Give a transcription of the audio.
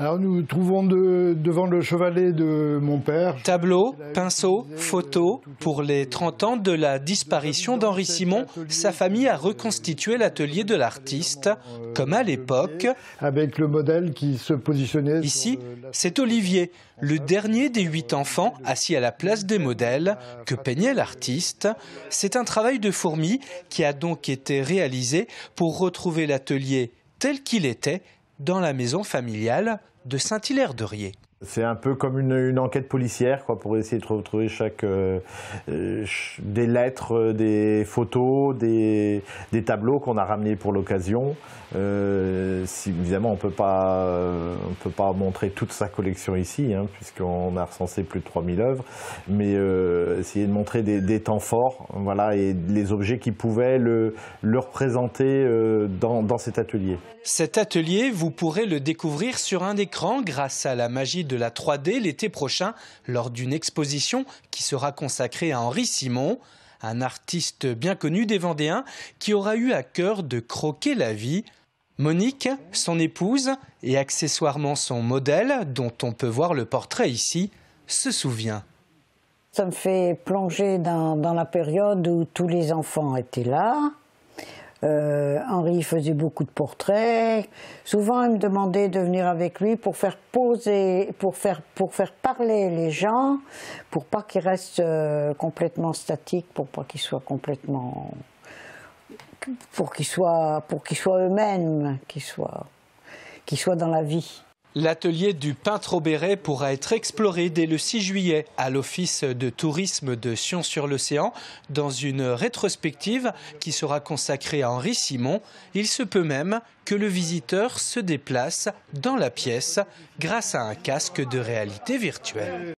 Alors nous trouvons devant le chevalet de mon père. Tableaux, pinceaux, photos. Pour les 30 ans de la disparition d'Henri Simon, sa famille a reconstitué l'atelier de l'artiste, comme à l'époque. Avec le modèle qui se positionnait. Ici, c'est Olivier, le dernier des 8 enfants, assis à la place des modèles que peignait l'artiste. C'est un travail de fourmi qui a donc été réalisé pour retrouver l'atelier tel qu'il était dans la maison familiale de Saint-Hilaire-de-Riez. C'est un peu comme une enquête policière, quoi, pour essayer de retrouver des lettres, des photos, des tableaux qu'on a ramenés pour l'occasion. Évidemment, on peut pas montrer toute sa collection ici, hein, puisqu'on a recensé plus de 3000 œuvres, mais essayer de montrer des temps forts, voilà, et les objets qui pouvaient le représenter dans cet atelier. Cet atelier, vous pourrez le découvrir sur un écran grâce à la magie de la 3D l'été prochain lors d'une exposition qui sera consacrée à Henri Simon, un artiste bien connu des Vendéens qui aura eu à cœur de croquer la vie. Monique, son épouse et accessoirement son modèle, dont on peut voir le portrait ici, se souvient. Ça me fait plonger dans la période où tous les enfants étaient là. Henri faisait beaucoup de portraits. Souvent, il me demandait de venir avec lui pour faire poser, pour faire parler les gens, pour pas qu'ils restent complètement statiques, pour pas qu'ils soient complètement, pour qu'ils soient eux-mêmes, qu'ils soient dans la vie. L'atelier du peintre au béret pourra être exploré dès le 6 juillet à l'Office de tourisme de Sion-sur-l'Océan dans une rétrospective qui sera consacrée à Henri Simon. Il se peut même que le visiteur se déplace dans la pièce grâce à un casque de réalité virtuelle.